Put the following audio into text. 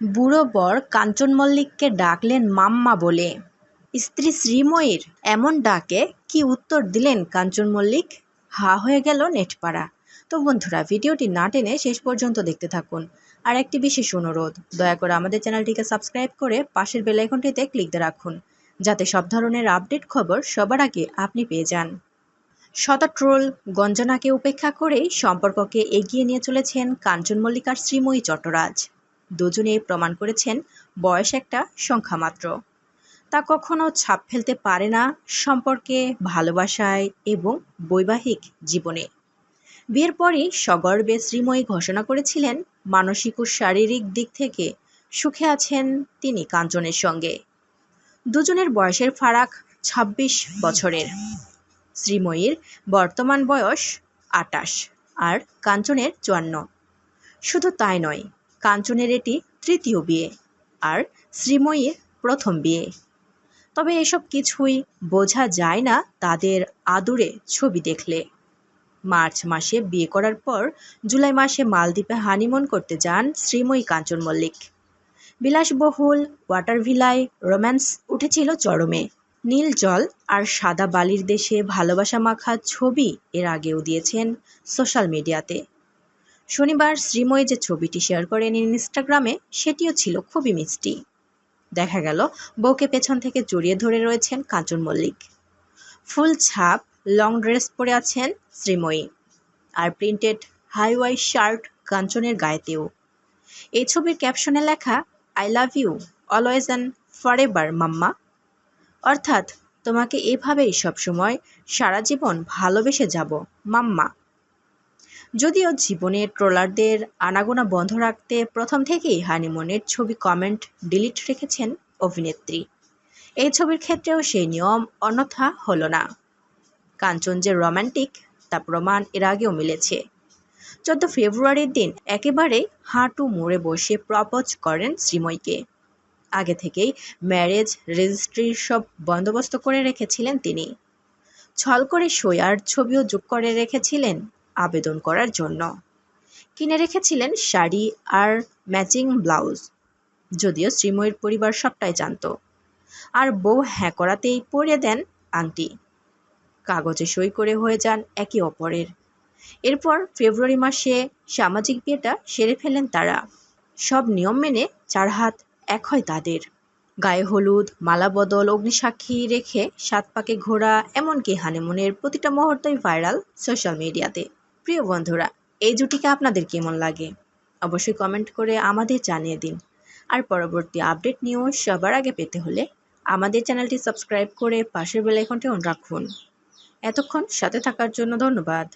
বুড়ো বর কাঞ্চন মল্লিককে ডাকলেন মাম্মা বলে। স্ত্রী শ্রীময়ীর এমন ডাকে কি উত্তর দিলেন কাঞ্চন মল্লিক? হা হয়ে গেল নেটপাড়া। তো বন্ধুরা, ভিডিওটি না টেনে শেষ পর্যন্ত দেখতে থাকুন। আর একটি বিশেষ অনুরোধ, দয়া করে আমাদের চ্যানেলটিকে সাবস্ক্রাইব করে পাশের বেল আইকনটিতে ক্লিক দিয়ে রাখুন, যাতে সব ধরনের আপডেট খবর সবার আগে আপনি পেয়ে যান। শত ট্রোল গঞ্জনাকে উপেক্ষা করেই সম্পর্ককে এগিয়ে নিয়ে চলেছেন কাঞ্চন মল্লিক আর শ্রীময়ী চট্টরাজ। দুজনেই প্রমাণ করেছেন বয়স একটা সংখ্যা মাত্র, তা কখনো ছাপ ফেলতে পারে না সম্পর্কে, ভালোবাসায় এবং বৈবাহিক জীবনে। বিয়ের পরই সগর্বে শ্রীময়ী ঘোষণা করেছিলেন মানসিক ও শারীরিক দিক থেকে সুখে আছেন তিনি কাঞ্চনের সঙ্গে। দুজনের বয়সের ফারাক ২৬ বছরের। শ্রীময়ীর বর্তমান বয়স ২৮ আর কাঞ্চনের ৫৪। শুধু তাই নয়, কাঞ্চনের এটি তৃতীয় বিয়ে আর শ্রীময়ীর প্রথম বিয়ে। তবে এসব কিছুই বোঝা যায় না তাদের আদুরে ছবি দেখলে। মার্চ মাসে বিয়ে করার পর জুলাই মাসে মালদ্বীপে হানিমুন করতে যান শ্রীময়ী কাঞ্চন মল্লিক। বিলাসবহুল ওয়াটার ভিলায় রোম্যান্স উঠেছিল চরমে। নীল জল আর সাদা বালির দেশে ভালোবাসা মাখা ছবি এর আগেও দিয়েছেন সোশ্যাল মিডিয়াতে। শনিবার শ্রীময়ী যে ছবিটি শেয়ার করেন ইনস্টাগ্রামে, সেটিও ছিল খুবই মিষ্টি। দেখা গেল বউকে পেছন থেকে জড়িয়ে ধরে রয়েছেন কাঞ্চন মল্লিক। ফুল ছাপ লং ড্রেস পরে আছেন শ্রীময়ী, আর প্রিন্টেড হাইওয়াই শার্ট কাঞ্চনের গায়েতেও। এই ছবির ক্যাপশনে লেখা I love you always and forever mamma, অর্থাৎ তোমাকে এভাবেই সবসময় সারা জীবন ভালোবেসে যাব মাম্মা। যদিও জীবনে ট্রোলারদের আনাগোনা বন্ধ রাখতে প্রথম থেকেই হানিমুনের ছবি কমেন্ট ডিলিট রেখেছেন অভিনেত্রী, এই ছবির ক্ষেত্রেও সেই নিয়ম অন্যথা হলো না। কাঞ্চন যে রোমান্টিক তা প্রমাণ এর আগেও মিলেছে। ১৪ ফেব্রুয়ারির দিন একেবারে হাঁটু মুড়ে বসে প্রপোজ করেন শ্রীময়ীকে। আগে থেকেই ম্যারেজ রেজিস্ট্রির সব বন্দোবস্ত করে রেখেছিলেন তিনি। ছল করে সইয়ার ছবিও যোগ করে রেখেছিলেন আবেদন করার জন্য। কিনে রেখেছিলেন শাড়ি আর ম্যাচিং ব্লাউজ, যদিও শ্রীময়ীর পরিবার সবটাই জানত। আর বউ হ্যাঁ করাতেই পরিয়ে দেন আংটি। কাগজে সই করে হয়ে যান একে অপরের। এরপর ফেব্রুয়ারি মাসে সামাজিক বিয়েটা সেরে ফেলেন তারা। সব নিয়ম মেনে ৪ হাত এক হয় তাদের। গায়ে হলুদ, মালা বদল, অগ্নিসাক্ষী রেখে ৭ পাকে ঘোরা, এমনকি হানিমুনের প্রতিটা মুহূর্তই ভাইরাল সোশ্যাল মিডিয়াতে। প্রিয় বন্ধুরা, এই জুটিকে আপনাদের কেমন লাগে অবশ্যই কমেন্ট করে আমাদের জানিয়ে দিন। আর পরবর্তী আপডেট নিউজ সবার আগে পেতে হলে আমাদের চ্যানেলটি সাবস্ক্রাইব করে পাশের বেল আইকনটি অন রাখুন। এতক্ষণ সাথে থাকার জন্য ধন্যবাদ।